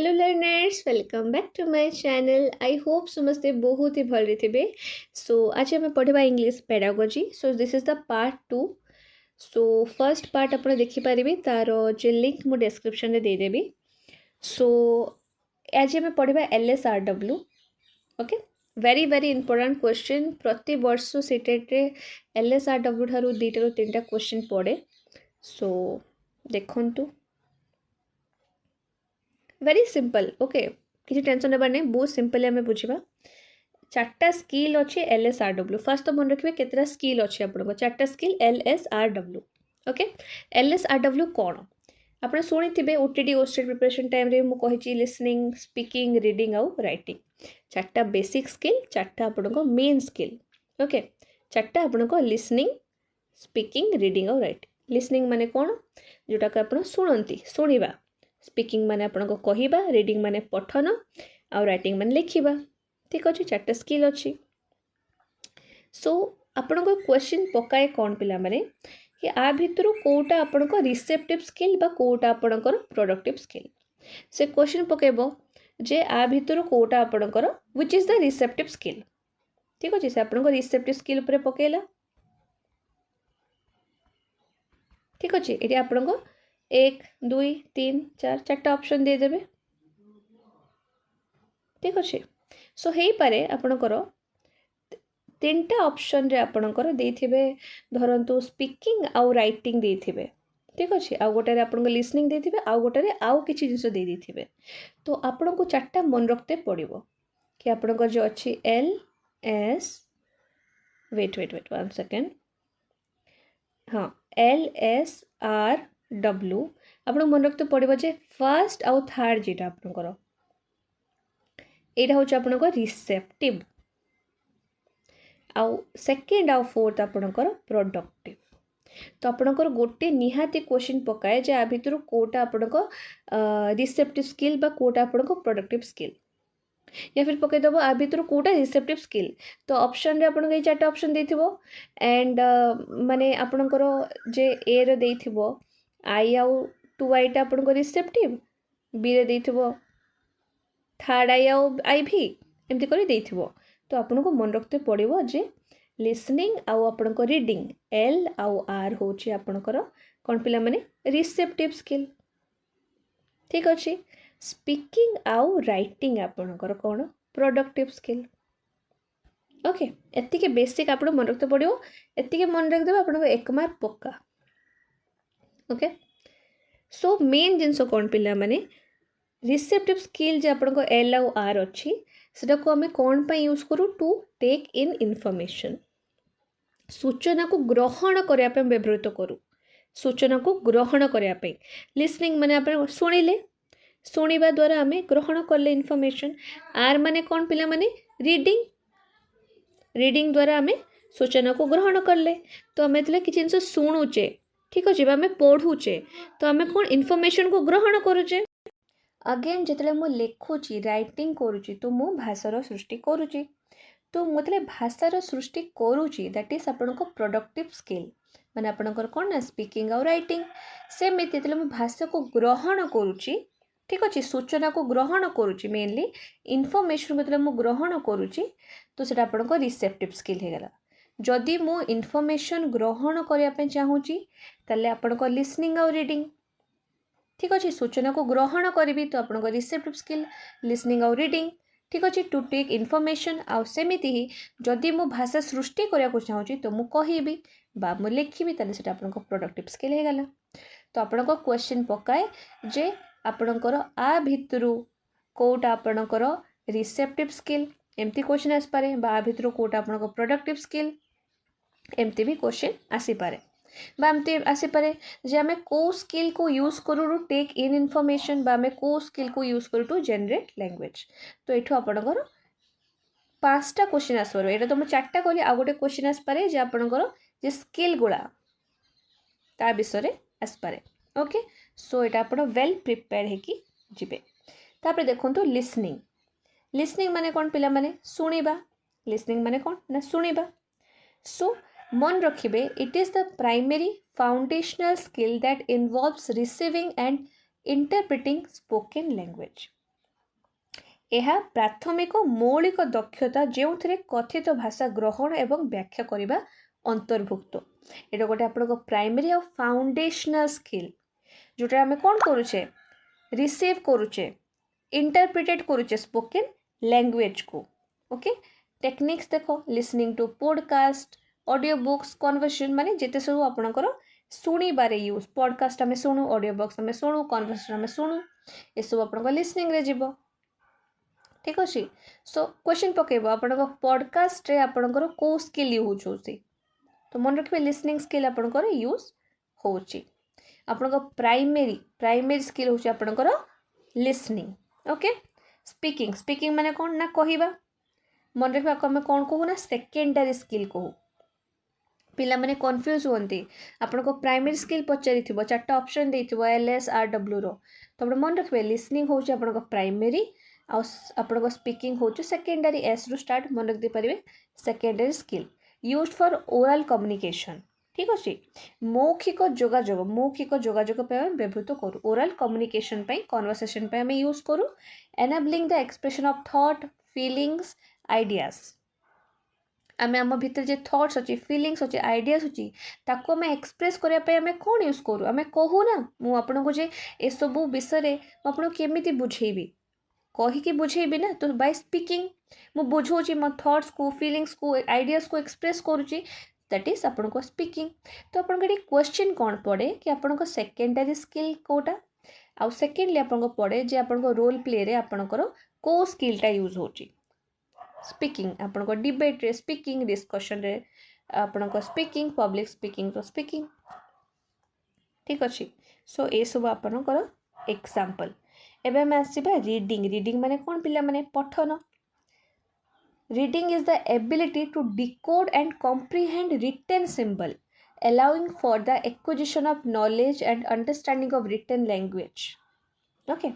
Hello learners, welcome back to my channel. I hope समस्ते बहुत ही भल थे। सो आज आम पढ़ा English pedagogy. So this is the part 2। So first part आप देखिपारे तार जो लिंक मु डिस्क्रिप्शन में देदेवी। सो आज आम पढ़ा LSRW। Okay, very very important question. प्रति वर्ष सीटेट रे LSRW ठारू 2 ରୁ 3टा क्वेश्चन पड़े। सो देखंतु, वेरी सिंपल। ओके, किसी टेंशन नेबार नहीं, बहुत सिंपल आम बुझा। 4टा स्किल अच्छे LSRW। फर्स्ट तो मन रखिए केतटा स्किल अच्छे आपको 4टा स्किल LSRW। ओके, LSRW कौन आप शुणी थे OTT OSTED प्रिपरेशन टाइम रे मु कही लिसनिंग, स्पीकिंग, रीडिंग आउ राइटिंग। 4टा बेसिक स्किल, 4टा आपको मेन स्किल। ओके, 4टा आपको लिसनिंग, स्पीकिंग, रीडिंग आउ राइटिंग। लिसनिंग माने कौन, जोटा कि आप शुणती शुणा। स्पीकिंग माने आपको कहवा, रीडिंग माने पठन, आउ राइटिंग माने लिखिबा। ठीक अच्छे, 4टा स्किल अच्छी। सो आपनको क्वेश्चन पकाए कौन पिला माने कि आ भितर कोटा आपनको रिसेप्टिव स्किल बा कोटा आपणकर प्रोडक्टिव स्किल। से क्वेश्चन पकेबो जे आ भितर कोटा आपणकर which is the receptive skill. ठीक अच्छे, से आपनको रिसेप्टिव स्किल ऊपर पकेला। ठीक अच्छे, ये आपको 1 2 3 4 4टा ऑप्शन दे देबे। ठीक अच्छे, सो हे पारे आपणकर 3टा ऑप्शन रे आपणकर देथिबे। धरंतु स्पीकिंग आउ राइटिंग देथिबे। ठीक अच्छे, आउ गोटे आपको लिसनिंग देथिबे, आउ गोटे आउ किछि जिंस दे देथिबे। तो आपको 4टा मन रखते पड़िबो कि आपणकर जो अच्छी LS, wait wait wait 1 second. हाँ, LSRW आपको मन रखते पड़िबो जे फर्स्ट आउ थर्ड जेटा आपणकर एटा होछ आपणकर रिसेप्टिव, आउ सेकेंड आउ फोर्थ आपणकर प्रोडक्टिव। तो आपणकर गोटे निहाती क्वेश्चन पकाए जे आ भितर कोटा आपणको रिसेप्टिव स्किल बा कोटा आपणको प्रोडक्टिव स्किल, या फिर पकई दबो आ भितर कोटा रिसेप्टिव स्किल। तो ऑप्शन रे आपन 4टा ऑप्शन देथिबो एंड माने आपणकर जे ए रे देथिबो आई आउ 2 टा आपणको रिसेप्टिव, बी रे देथिबो थर्ड आई आउ IV एमती करी देथिबो। तो आपको मन रखते पड़ो जे लिसनिंग आउ आपको रीडिंग L आउ R होची आपणकर कौन पिला माने रिसेप्टिव स्किल। ठीक अच्छे, स्पीकिंग आउ राइटिंग आपणकर कौन प्रोडक्टिव स्किल। ओके, एतिके बेसिक आप मन रखते पड़ो, एतिके मन रखिदेवे आपको 1 मार्क पक्का। ओके, सो मेन जिनस कौन पिला माने रिसेप्टिव स्किल जे आपको L आउ R अच्छी सेटा को आम कौन पर यूज करूँ टू टेक इन इनफॉरमेशन। सूचना को ग्रहण करने व्यवहृत करूँ, सूचना को ग्रहण करने। लिसनिंग माने आप शुणिले, शुणा द्वारा आम ग्रहण कले इनफॉरमेशन। आर माने कौन पिला माने रीडिंग, रीडिंग द्वारा आम सूचना को ग्रहण कले। तो आम कि जिन शुणुचे, ठीक अच्छे, आम पढ़ुचे, तो आम कौन इनफॉरमेशन को ग्रहण करुचे। अगेन जिते मुझे लिखुची राइटिंग करुची तो मु भाषार सृष्टि करुची। तो मुझे भाषार सृष्टि करुची दैट इज आपको प्रोडक्टिव स्किल माने आपणकर कौन ना स्पीकिंग और राइटिंग। सेमती जो भाषा को ग्रहण करुची, ठीक अच्छे, सूचना को ग्रहण करुची, मेनली इनफॉरमेशन को जो ग्रहण करुची तो सेटा आपको रिसेप्टिव स्किल होगला। जदि मु इनफॉरमेशन ग्रहण करने चाहूँगी ताले आपको लिसनिंग और रीडिंग। ठीक अच्छे, सूचना को ग्रहण करी तो आपको रिसेप्टिव स्किल लिसनिंग और रीडिंग। ठीक अच्छे, टू टेक इनफॉरमेशन। आउ सेमिति ही जदि मु भाषा सृष्टि करने को चाहूँगी तो मु कहबी बा मु लिखी ताले सेटा आपको प्रोडक्टिव स्किल होगला। तो आपको क्वेश्चन पकाए जे आपणकर आ भितर कोटा आपणकर रिसेप्टिव स्किल, एमती क्वेश्चन आसपारे, बा आ भितर कोटा आपणकर प्रोडक्टिव स्किल, एमती भी क्वेश्चन आसीपारे। बामती आसीपारे जे आम को स्किल को यूज करूँ टू टेक इन इनफॉरमेशन, बा आम को स्किल को यूज करूँ टू जनरेट लैंग्वेज। तो ये आपणकर 5टा क्वेश्चन आसपार। ये तो मुझे 4टा कहली, आ गोटे क्वेश्चन आसपारे जे आपणकर जे स्किल गुड़ा ता विषय आसपारे। ओके, सो ये आप वेल प्रिपेयर होकि जिबे। तापर देखो लिसनिंग। लिसनिंग माने कौन पिला माने शुणिबा, लिसनिंग माने कौन ना शुणिबा। सो मन रखिबे it is the primary foundational skill that involves receiving and interpreting spoken language. ଏହା ପ୍ରାଥମିକ ମୌଳିକ ଦକ୍ଷତା ଯେଉଁଥିରେ କଥିତ ଭାଷା ଗ୍ରହଣ ଏବଂ ବ୍ୟାଖ୍ୟା କରିବା ଅନ୍ତର୍ଭୁକ୍ତ। ଏଇଟା ଗୋଟେ ଆପଣଙ୍କ ପ୍ରାଇମେରୀ ଆଉ ଫାଉଣ୍ଡେସନାଲ ସ୍କିଲ୍, जोटा आम कौन करुचे रिसीव करुचे इंटरप्रिटेट करुचे स्पोकन लैंग्वेज को। ओके टेक्निक्स देखो listening to podcast audio books conversation माने जेते सब आपणकर शुणी बारे यूज पॉडकास्ट आम शुणु ऑडियो बुक्स आम शुणु कन्वर्सेशन आम शुणु ये सब आप लिसनिंग रे जीवो। ठीक अच्छे सो क्वेश्चन पकेब आप पॉडकास्ट रे आपणकर को स्किल यूज होची तो मन रखिए लिसनिंग स्किल आपणकर यूज होची। आपणकर प्राइमरी स्किल होची आपणकर लिसनिंग। ओके स्पीकिंग स्पीकिंग माने कौन ना कहवा मन रखा आम कौन कहू ना सेकेंडरी स्किल कहू। पिला माने कन्फ्यूज होती आपन को प्राइमरी स्किल पचारि थिबो चारटा ऑप्शन देथिबो एलएस आरडब्ल्यू रो तो आपण मन रखबे लिसनिंग होची आपन को प्राइमरी आ आपन को स्पीकिंग होची सेकेंडरी एस रो स्टार्ट मन रख दे परिबे secondary skill used for oral communication. ठीक अच्छे मौखिक जोगाजोग पे व्यवहृत करूँ ओरल कम्युनिकेशन पे कन्वर्सेशन पे हमें यूज करूँ enabling the expression of thought feelings ideas आम आम भितर जो थॉट्स अच्छी फीलिंग्स अच्छी आइडियाज अच्छी ताको आम एक्सप्रेस करने आम कौन यूज करूँ आम कहू ना मु आपन को जे ए सबू विषय आपको केमी बुझेबी कहीकि बुझेबी ना तो बाय स्पीकिंग मु बुझाऊँ मो थॉट्स को फीलिंग्स को आइडियाज को एक्सप्रेस करुँची दैट इज आपन को स्पीकिंग। तो आपन को क्वेश्चन कौन पड़े कि आपन को सेकेंडरी स्किल कोटा आउ सेकेंडली आपन को पड़े जे आपन को रोल प्ले रे आपन को स्किलटा यूज होची स्पीकिंग आपन को डिबेट रे स्पीकिंग डिस्कशन रे आपन को स्पीकिंग पब्लिक स्पीकिंग तो स्पीकिंग। ठीक अच्छे सो ये सब आपन को एग्जांपल एबे हम आसीबा रीडिंग माने कौन पिला माने पठन। Reading is the ability to decode and comprehend written symbol, allowing for the acquisition of knowledge and understanding of written language. Okay.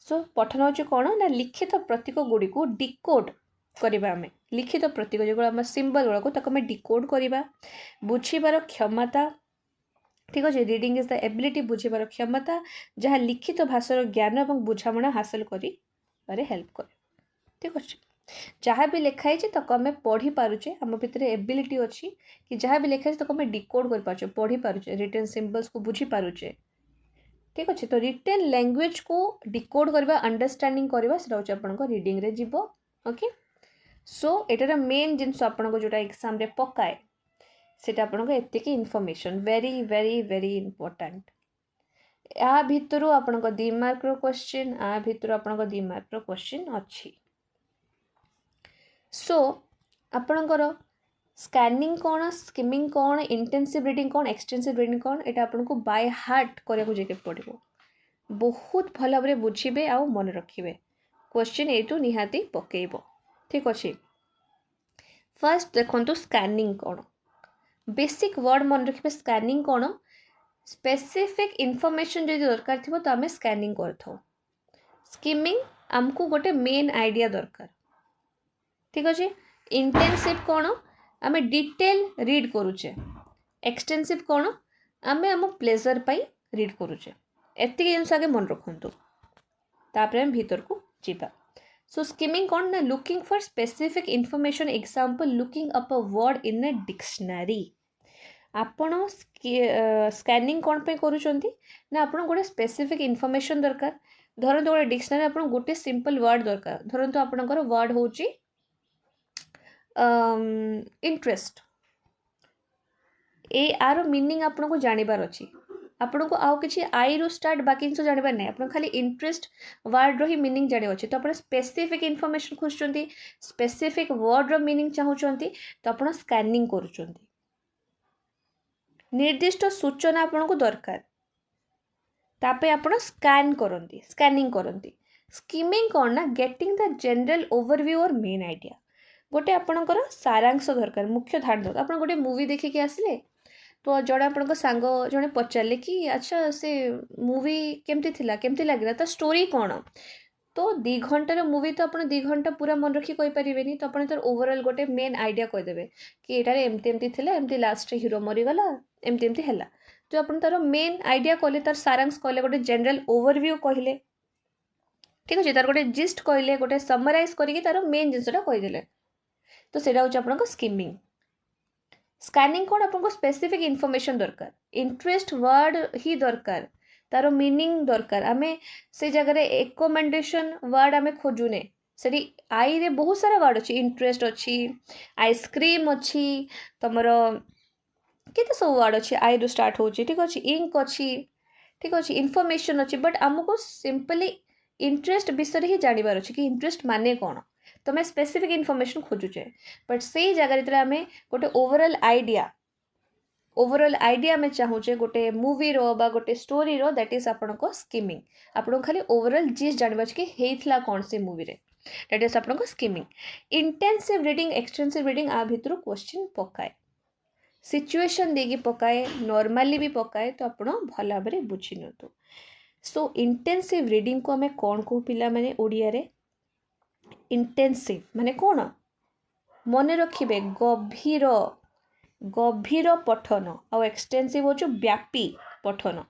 So, पठन होची कौन ना लिखित प्रतीक गुड़ी को डिकोड करिबा हमें लिखित प्रतीक जो आम सिंबल गुड़ा को ताको हमें डिकोड करिबा बुझीबार क्षमता। ठीक अच्छे रीडिंग इज द एबिलिटी बुझीबार क्षमता जहाँ लिखित भाषार ज्ञान और बुझामणा हासिल करिबारे हेल्प करे। ठीक अच्छे जहाँ भी लिखाई ताको आम पढ़ी पारुचे आम भितर एबिलिटी अच्छी कि जहाँ भी लिखाई ताको आम डिकोड कर पारुचे पढ़ी पारुचे रिटन सिंबल्स को बुझी पारुचे। ठीक अच्छे तो रिटन लैंग्वेज को डिकोड करबा अंडरस्टैंडिंग करबा सेटा होचे आपन को रीडिंग रे जीवो। ओके सो एटार मेन जिनस आपन को जोटा एग्जाम रे पकाए सेटा आपन को एतिकी information very very very important. आ भितरु आपन को 2 मार्क रो क्वेश्चन आ भितरु आपन को 2 मार्क रो क्वेश्चन अच्छी। सो आपणकर स्कैनिंग कौन स्किमिंग कौन इंटेंसिव रीडिंग कौन एक्सटेंसिव रीडिंग कौन एटा आपको बाय हार्ट करने पड़ो बहुत भल भाव बुझे आउ मन रखिए क्वेश्चन एटू निहाती पकेब। ठीक अच्छे फर्स्ट देखो स्कैनिंग कौन बेसिक वर्ड मन रखिए स्कैनिंग कौन स्पेसिफिक इनफॉरमेशन जो दरकार थी तो आम स्कैनिंग कर स्किमिंग आमको गोटे मेन आइडिया दरकार। ठीक अच्छे इंटेंसिव कौन आम डिटेल रीड करुचे एक्सटेंसिव कौन आम आम प्लेजर पाई रीड करुचे एति जिन आगे मन रखु तापर आम भीतर को जीवा। सो स्किमिंग कौन ना looking for specific information example looking up a word in a dictionary. आपण स्कैनिंग कौन पे करूचंती ना आपण गोटे स्पेसिफिक इनफॉरमेशन दरकार धरंतु गोटे डिक्शनरी आपण गोटे सिंपल वर्ड दरकार धरंतु आपणकर वर्ड होची इंटरेस्ट ए आर मीनिंग आपन को जानिबार अछि आपन को आउ किछि आई रो स्टार्ट बाकी जिंस जानिबार नै आपन खाली इंटरेस्ट वर्ड रो ही मीनिंग जानि अछि तो आपन स्पेसिफिक इनफॉरमेशन खोजचंती स्पेसिफिक वर्ड रो मीनिंग चाहुचंती तो आपन स्कैनिंग करूचंती निर्दिष्ट सूचना आपन को दरकार तापे आपन स्कैन करंती स्कैनिंग करंती। स्किमिंग कोन ना गेटिंग द जनरल ओवरव्यू और मेन आइडिया गोटे आपणकर सारांश दरकार मुख्य धारण दरकार आप गोटे मूवी देखिए आसिले तो जड़े आपण सांग जड़े पचारे कि अच्छा से मूवी केमती लगे तो स्टोरी कौन तो 2 घंटार मूवी तो आप 2 घंटा पूरा मन रखी कहींपारे तो आप ओवरऑल गोटे मेन आइडिया कहीदेवे कि एटार एमती लास्ट हीरो मरीगला एमती है तो आप तार मेन आइडिया कहले तार सारांश कहले गोटे जनरल ओवरव्यू कहले। ठीक अच्छे तार गोटे जिस्ट कहले गोटे समराइज करके तार मेन जिनसटा कहीदेले तो सेटा हूँ आपको स्किमिंग स्कैनिंग कौन आपको स्पेसिफिक इनफॉरमेशन दरकार इंटरेस्ट वर्ड ही दरकार तार मीनिंग दरकार आम से जगह एकमेंडेशन वर्ड आम खोजुने से आई रे बहुत सारा वर्ड अच्छी इंटरेस्ट अच्छी आइसक्रीम अच्छी तुम केते सब वर्ड अच्छी आई रु स्टार्ट हो ठीक अच्छे इंक अच्छी ठीक अच्छे इनफॉरमेशन अच्छी बट आमको सिंपली इंटरेस्ट विषय ही जानवर अच्छे कि इंटरेस्ट माने कौन तो मैं स्पेसिफिक इनफॉरमेशन खोजुचे बट से जगह जो आम गोटे ओवरऑल आइडिया आम चाहूचे गोटे मूवी रो बा गोटे स्टोरी रो दैट इज आपनको स्किमिंग आपको खाली ओवरऑल जीस जानवर कि हेइथला कौन से मूवी रे दैट इज आपनको skimming intensive reading extensive reading आ भितर क्वेश्चन पकाए सिचुएशन देगी पकाए नॉर्मली भी पकाए तो आप भल भाव में बुझी नियंतु सो इंटेंसिव रीडिंग को आम कौन कहू पिला माने ओडिया रे इंटेंसिव माने कौन मन रखिबे गभीर गभीर पठन आ एक्सटेंसिव हो व्यापी पठन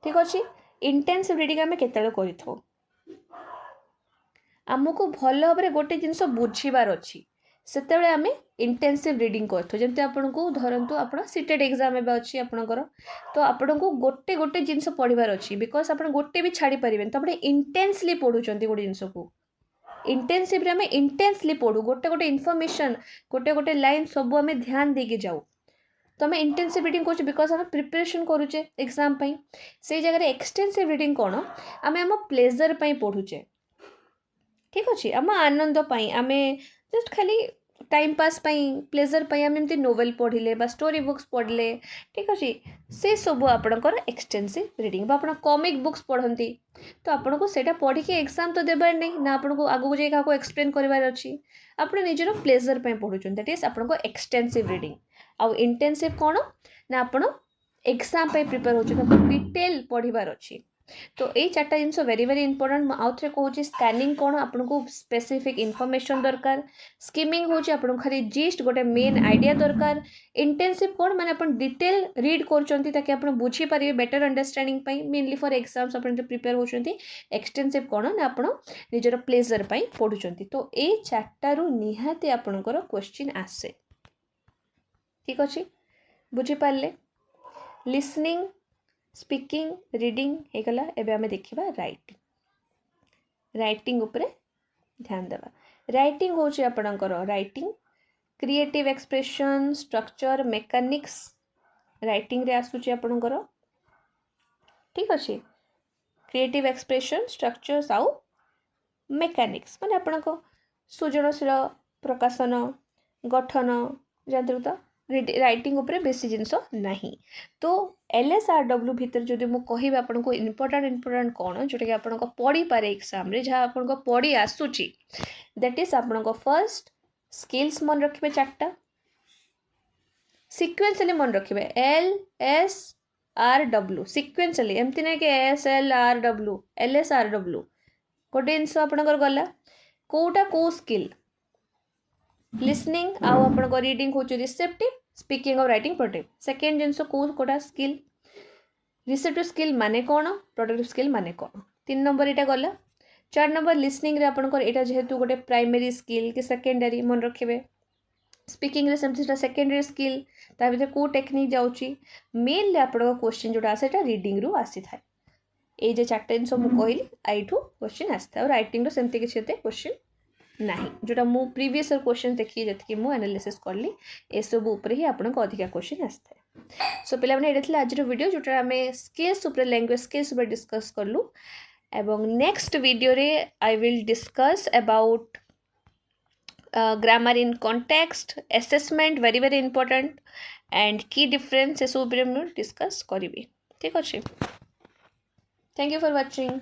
ठीक अच्छे इंटेंसिव रीडिंग आम केतले करिथो आमको भल भाव में गोटे जिनस बुझीबार अच्छी सेतेबेले आम इंटेंसिव रीडिंग करथो जमती आपको धरतु आप सीटेड एग्जाम एवं अच्छी आपणकर तो आपन को गोटे गोटे जिनस पढ़ार अच्छी बिकज आप गोटे भी छाड़ी पारे तो आप इंटेंसली पढ़ुंट गोटे जिनस को इंटेंसिव आम इंटेंसली पढ़ू गोटे गोटे इनफॉरमेशन गोटे गोटे लाइन सब आम ध्यान देके जाऊ तो आम इंटेंसिव रीडिंग कर बिकज आम प्रिपरेशन करुचे एग्जाम से जगह एक्सटेंसिव रीडिंग कौन आम आम प्लेजर पढ़ुचे ठीक अच्छे आम आनंद आम जस्ट खाली टाइम पास प्लेजर आम एमती नोवेल पढ़ले बा स्टोरी बुक्स पढ़ले ठीक अच्छे से सब आपणकर एक्सटेंसिव रीडिंग आप कॉमिक बुक्स पढ़ती तो आपन को सेटा पढ़ी के एग्जाम तो देबार नहीं ना आपको आगू जाए क्या एक्सप्लेन करार अच्छी आप निजर प्लेजर पढ़ुं दैट इज आपको एक्सटेंसिव रीडिंग आउ इंटेंसिव कौन ना आप एग्जाम प्रिपेयर हो डिटेल पढ़ार अच्छी तो ये चार्टा जिन वेरी वेरी इंपोर्टेंट आउ थे कहूँ स्कैनिंग कौन आपको स्पेसिफिक इनफॉरमेशन दरकार स्किमिंग हूँ आपको खाली जिस्ट गोटे मेन आइडिया दरकार इंटेंसिव कौन माने अपन डिटेल रीड करके आप बुझीपारे better understanding mainly for exams आप प्रिपेयर होती एक्सटेंसिव कौन ना आप निजर प्लेजर पढ़ुंट तो ये चार्टारू निहाती आपणकर क्वेश्चन आसे ठीक अच्छे बुझीपारे लिसनिंग स्पीकिंग रीडिंग होगला एबे आमे देखिबा राइटिंग उपरे ध्यान देवा राइटिंग होची आपणकर writing creative expression structure mechanics writing रे आसुची आपणकर ठीक अच्छे क्रिएटिव एक्सप्रेशन स्ट्रक्चर्स आउ मेकानिक्स माने आपणको सृजनशील प्रकाशन गठन जानते तो राइटिंग उपरे बेसी जिनस नहीं तो LSRW भितर जो मुझे कह आपको इंपोर्टेंट कौन जोटा कि आपको पढ़ी पारे एग्जाम रे जहाँ आपको पढ़ी आसूची दैट इज आपको फर्स्ट स्किल्स मन रखिए चार्टा सिक्वेंसली मन रखिए LSRW सिक्वेंसली एमती ना कि SLRW LSRW गोटे जिनस आपणकर गला कोटा को स्किल लिसनिंग आउ आपन रीडिंग हो रिसेप्टिव स्पीकिंग और राइटिंग प्रोडक्टिव सेकेंड जिनस कोटा स्किल रिसेप्टिव स्किल माने कौन प्रोडक्टिव स्किल माने कौन 3 नंबर यहाँ गला 4 नंबर लिसनिंग रे आपनकर एटा जेहेतु गोटे प्राइमरी स्किल कि सेकेंडरी मन रखिए स्पीकिंग रे सेमती सेकेंडरी स्किल ता भीतर को टेक्निक जाउची मेनली आपन क्वेश्चन जोटा आसेटा रीडिंग रु आसी थाए ए जे चार्टा जिनस मु कहली आइठू क्वेश्चन आसी और राइटिंग रो सेमती किछि एते क्वेश्चन नहीं जोटा मु प्रीवियस क्वेश्चन देखिए जति मु एनालिसिस करली ए सब ऊपर ही आपनको अधिका क्वेश्चन आसता सो पिला माने एटा आज वीडियो जोटा आम स्किल्स ऊपर लैंग्वेज स्किल्स ऊपर डिस्कस करलु एवं नेक्स्ट वीडियो रे I will discuss about grammar in context assessment very very important and की डिफरेंस ए सब डिस्कस करी ठीक अच्छे थैंक यू फॉर वाचिंग।